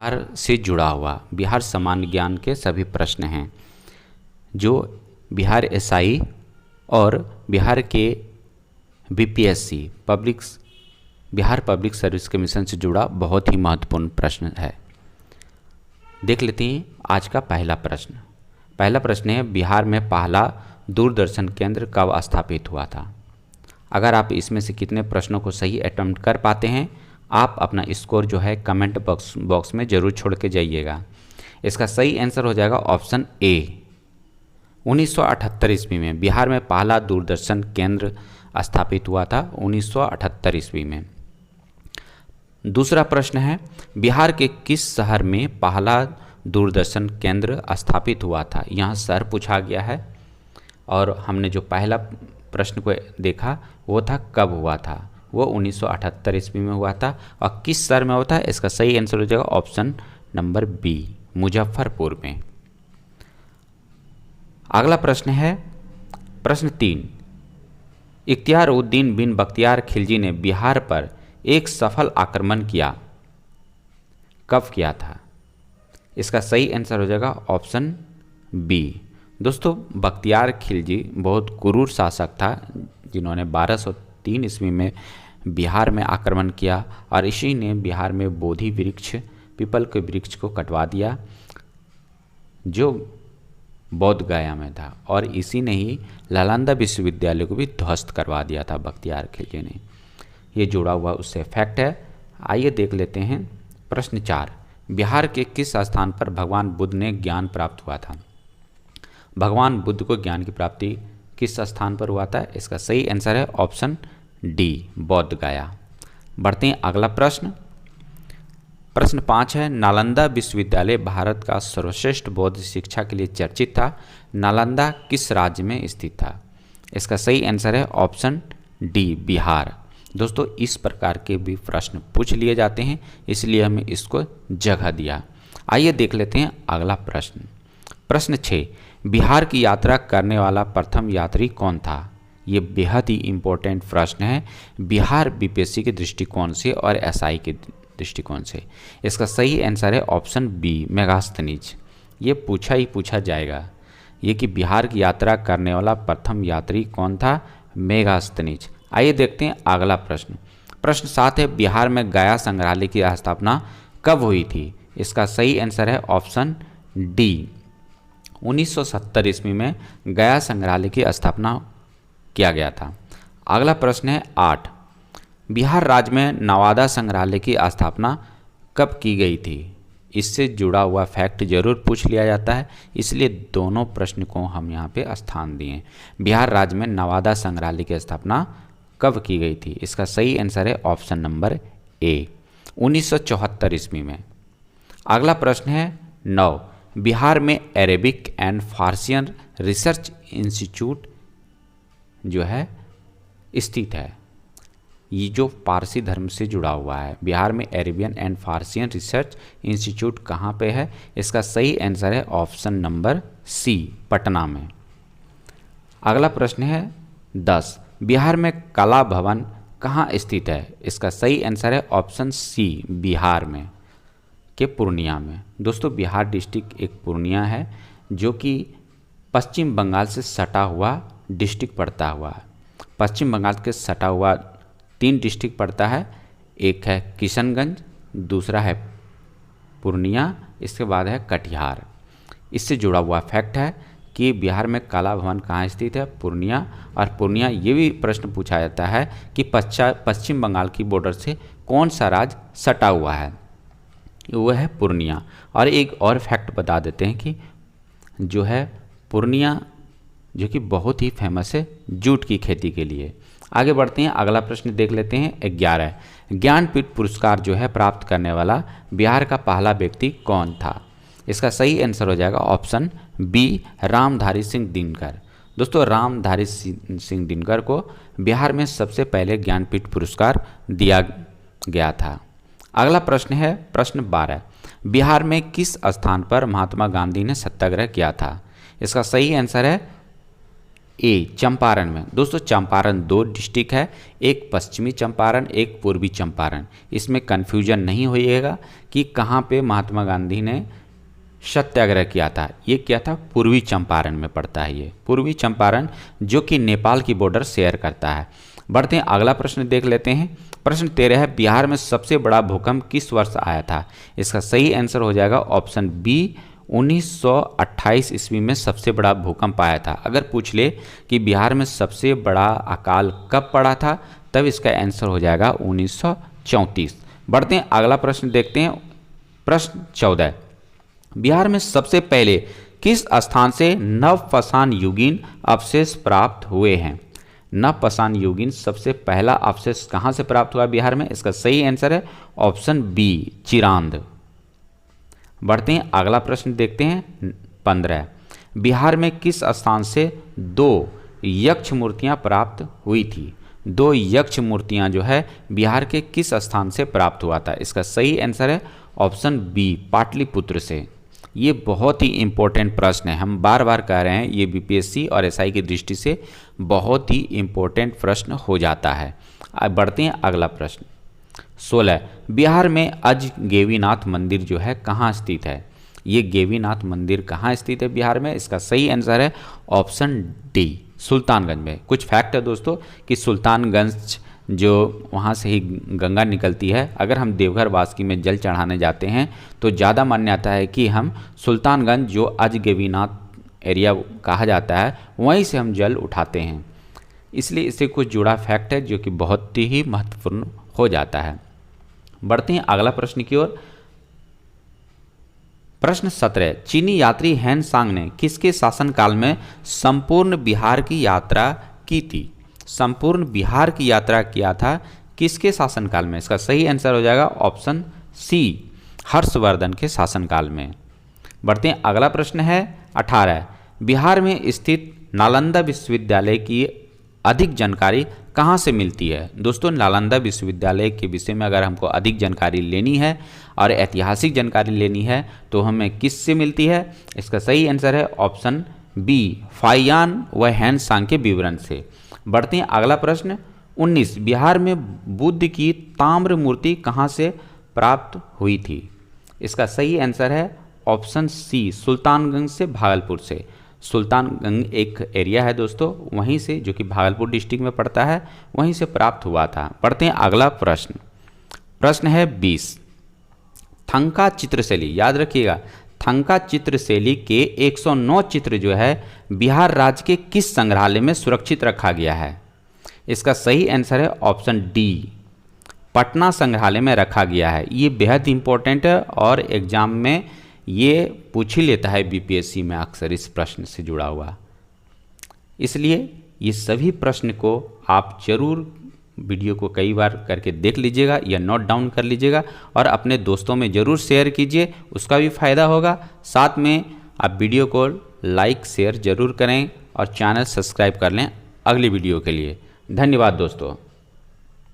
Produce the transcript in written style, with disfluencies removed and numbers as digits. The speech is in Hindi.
बिहार से जुड़ा हुआ बिहार सामान्य ज्ञान के सभी प्रश्न हैं जो बिहार एसआई और बिहार के BPSC Bihar public service commission से जुड़ा बहुत ही महत्वपूर्ण प्रश्न है। देख लेते हैं आज का पहला प्रश्न है बिहार में पहला दूरदर्शन केंद्र कब स्थापित हुआ था। अगर आप इसमें से कितने प्रश्नों को सही अटेम्प्ट कर पाते हैं आप अपना स्कोर जो है कमेंट बॉक्स में ज़रूर छोड़ के जाइएगा। इसका सही आंसर हो जाएगा ऑप्शन ए। 1978 ईस्वी में बिहार में पहला दूरदर्शन केंद्र स्थापित हुआ था 1978 ईस्वी में। दूसरा प्रश्न है बिहार के किस शहर में पहला दूरदर्शन केंद्र स्थापित हुआ था। यहाँ शहर पूछा गया है और हमने जो पहला प्रश्न को देखा वो था कब हुआ था, वो 1978 ईस्वी में हुआ था और किस शहर में हुआ था। इसका सही आंसर हो जाएगा ऑप्शन नंबर बी, मुजफ्फरपुर में। अगला प्रश्न है प्रश्न 3, इख्तियार उद्दीन बिन बख्तियार खिलजी ने बिहार पर एक सफल आक्रमण किया, कब किया था। इसका सही आंसर हो जाएगा ऑप्शन बी। दोस्तों बख्तियार खिलजी बहुत क्रूर शासक था जिन्होंने 1203 ईस्वी में बिहार में आक्रमण किया और इसी ने बिहार में बोधि वृक्ष पीपल के वृक्ष को कटवा दिया जो बौद्ध गया में था और इसी ने ही नालंदा विश्वविद्यालय को भी ध्वस्त करवा दिया था बख्तियार खिलजी ने। ये जुड़ा हुआ उससे फैक्ट है। आइए देख लेते हैं प्रश्न 4, बिहार के किस स्थान पर भगवान बुद्ध ने ज्ञान प्राप्त हुआ था। भगवान बुद्ध को ज्ञान की प्राप्ति किस स्थान पर हुआ था। इसका सही आंसर है ऑप्शन डी, बौद्ध गया। बढ़ते हैं अगला प्रश्न 5 है नालंदा विश्वविद्यालय भारत का सर्वश्रेष्ठ बौद्ध शिक्षा के लिए चर्चित था। नालंदा किस राज्य में स्थित था। इसका सही आंसर है ऑप्शन डी, बिहार। दोस्तों इस प्रकार के भी प्रश्न पूछ लिए जाते हैं इसलिए हमें इसको जगह दिया। आइए देख लेते हैं अगला प्रश्न 6, बिहार की यात्रा करने वाला प्रथम यात्री कौन था। ये बेहद ही इम्पोर्टेंट प्रश्न है बिहार बीपीएससी के दृष्टिकोण से और एसआई के दृष्टिकोण से। इसका सही आंसर है ऑप्शन बी, मेगास्थनीज। ये पूछा जाएगा ये कि बिहार की यात्रा करने वाला प्रथम यात्री कौन था, मेगास्थनीज। आइए देखते हैं अगला प्रश्न 7 है बिहार में गया संग्रहालय की स्थापना कब हुई थी। इसका सही आंसर है ऑप्शन डी, 1970 ईस्वी में गया संग्रहालय की स्थापना किया गया था। अगला प्रश्न है 8, बिहार राज्य में नवादा संग्रहालय की स्थापना कब की गई थी। इससे जुड़ा हुआ फैक्ट जरूर पूछ लिया जाता है इसलिए दोनों प्रश्न को हम यहाँ पे स्थान दिए। बिहार राज्य में नवादा संग्रहालय की स्थापना कब की गई थी। इसका सही आंसर है ऑप्शन नंबर ए, 1974 ईस्वी में। अगला प्रश्न है 9, बिहार में अरेबिक एंड फारसियन रिसर्च इंस्टीट्यूट जो है स्थित है। ये जो पारसी धर्म से जुड़ा हुआ है बिहार में अरेबियन एंड फारसियन रिसर्च इंस्टीट्यूट कहाँ पे है। इसका सही आंसर है ऑप्शन नंबर सी, पटना में। अगला प्रश्न है 10, बिहार में कला भवन कहाँ स्थित है। इसका सही आंसर है ऑप्शन सी, बिहार में के पूर्णिया में। दोस्तों बिहार डिस्ट्रिक्ट एक पूर्णिया है जो कि पश्चिम बंगाल से सटा हुआ डिस्ट्रिक्ट पड़ता हुआ है। पश्चिम बंगाल के सटा हुआ 3 डिस्ट्रिक्ट पड़ता है, एक है किशनगंज, दूसरा है पूर्णिया, इसके बाद है कटिहार। इससे जुड़ा हुआ फैक्ट है कि बिहार में कला भवन कहाँ स्थित है, पूर्णिया। और पूर्णिया ये भी प्रश्न पूछा जाता है कि पश्चिम बंगाल की बॉर्डर से कौन सा राज्य सटा हुआ है, वो है पूर्णिया। और एक और फैक्ट बता देते हैं कि जो है पूर्णिया जो कि बहुत ही फेमस है जूट की खेती के लिए। आगे बढ़ते हैं अगला प्रश्न देख लेते हैं 11, ज्ञानपीठ पुरस्कार जो है प्राप्त करने वाला बिहार का पहला व्यक्ति कौन था। इसका सही आंसर हो जाएगा ऑप्शन बी, रामधारी सिंह दिनकर। दोस्तों रामधारी सिंह दिनकर को बिहार में सबसे पहले ज्ञानपीठ पुरस्कार दिया गया था। अगला प्रश्न है प्रश्न 12, बिहार में किस स्थान पर महात्मा गांधी ने सत्याग्रह किया था। इसका सही आंसर है ए चंपारण में। दोस्तों चंपारण 2 डिस्ट्रिक्ट है, एक पश्चिमी चंपारण, एक पूर्वी चंपारण। इसमें कन्फ्यूजन नहीं होइएगा कि कहाँ पे महात्मा गांधी ने सत्याग्रह किया था। ये क्या था, पूर्वी चंपारण में पड़ता है, ये पूर्वी चंपारण जो कि नेपाल की बॉर्डर शेयर करता है। बढ़ते हैं, अगला प्रश्न देख लेते हैं। प्रश्न 13 है, बिहार में सबसे बड़ा भूकंप किस वर्ष आया था? इसका सही आंसर हो जाएगा ऑप्शन बी, 1928 ईस्वी में सबसे बड़ा भूकंप आया था। अगर पूछ ले कि बिहार में सबसे बड़ा अकाल कब पड़ा था, तब इसका आंसर हो जाएगा 1934। बढ़ते हैं, अगला प्रश्न देखते हैं। प्रश्न 14, बिहार में सबसे पहले किस स्थान से नवपाषाण युगीन अवशेष प्राप्त हुए हैं? नवपाषाण युगीन सबसे पहला अवशेष कहाँ से प्राप्त हुआ बिहार में? इसका सही आंसर है ऑप्शन बी, चिरांद। बढ़ते हैं, अगला प्रश्न देखते हैं। 15, बिहार में किस स्थान से 2 यक्ष मूर्तियां प्राप्त हुई थी? 2 यक्ष मूर्तियां जो है बिहार के किस स्थान से प्राप्त हुआ था? इसका सही आंसर है ऑप्शन बी, पाटलिपुत्र से। ये बहुत ही इंपॉर्टेंट प्रश्न है, हम बार बार कह रहे हैं, ये बीपीएससी और एसआई की दृष्टि से बहुत ही इंपॉर्टेंट प्रश्न हो जाता है। अब बढ़ते हैं, अगला प्रश्न 16, बिहार में अजगेवीनाथ मंदिर जो है कहाँ स्थित है? ये गेवीनाथ मंदिर कहाँ स्थित है बिहार में? इसका सही आंसर है ऑप्शन डी, सुल्तानगंज में। कुछ फैक्ट है दोस्तों कि सुल्तानगंज जो वहाँ से ही गंगा निकलती है, अगर हम देवघर वासकी में जल चढ़ाने जाते हैं तो ज़्यादा मान्यता है कि हम सुल्तानगंज जो अजगेवीनाथ एरिया कहा जाता है वहीं से हम जल उठाते हैं। इसलिए इससे कुछ जुड़ा फैक्ट है जो कि बहुत ही महत्वपूर्ण हो जाता है। बढ़ते हैं अगला प्रश्न की ओर। प्रश्न 17, चीनी यात्री हेन सांग ने किसके शासनकाल में संपूर्ण बिहार की यात्रा की थी? संपूर्ण बिहार की यात्रा किया था किसके शासनकाल में? इसका सही आंसर हो जाएगा ऑप्शन सी, हर्षवर्धन के शासनकाल में। बढ़ते हैं, अगला प्रश्न है 18, बिहार में स्थित नालंदा विश्वविद्यालय की अधिक जानकारी कहाँ से मिलती है? दोस्तों नालंदा विश्वविद्यालय के विषय में अगर हमको अधिक जानकारी लेनी है और ऐतिहासिक जानकारी लेनी है तो हमें किस से मिलती है? इसका सही आंसर है ऑप्शन बी, फाइयान व हेन सांग के विवरण से। बढ़ते हैं, अगला प्रश्न 19, बिहार में बुद्ध की ताम्र मूर्ति कहाँ से प्राप्त हुई थी? इसका सही आंसर है ऑप्शन सी, सुल्तानगंज से, भागलपुर से। सुल्तानगंज एक एरिया है दोस्तों, वहीं से, जो कि भागलपुर डिस्ट्रिक्ट में पड़ता है, वहीं से प्राप्त हुआ था। पढ़ते हैं अगला प्रश्न। प्रश्न है 20, थंका चित्रशैली, याद रखिएगा, थंका चित्रशैली के 109 चित्र जो है बिहार राज्य के किस संग्रहालय में सुरक्षित रखा गया है? इसका सही आंसर है ऑप्शन डी, पटना संग्रहालय में रखा गया है। ये बेहद इंपॉर्टेंट है और एग्जाम में ये पूछ ही लेता है बीपीएससी में अक्सर इस प्रश्न से जुड़ा हुआ। इसलिए ये सभी प्रश्न को आप जरूर वीडियो को कई बार करके देख लीजिएगा या नोट डाउन कर लीजिएगा और अपने दोस्तों में ज़रूर शेयर कीजिए, उसका भी फ़ायदा होगा। साथ में आप वीडियो को लाइक शेयर ज़रूर करें और चैनल सब्सक्राइब कर लें अगली वीडियो के लिए। धन्यवाद दोस्तों।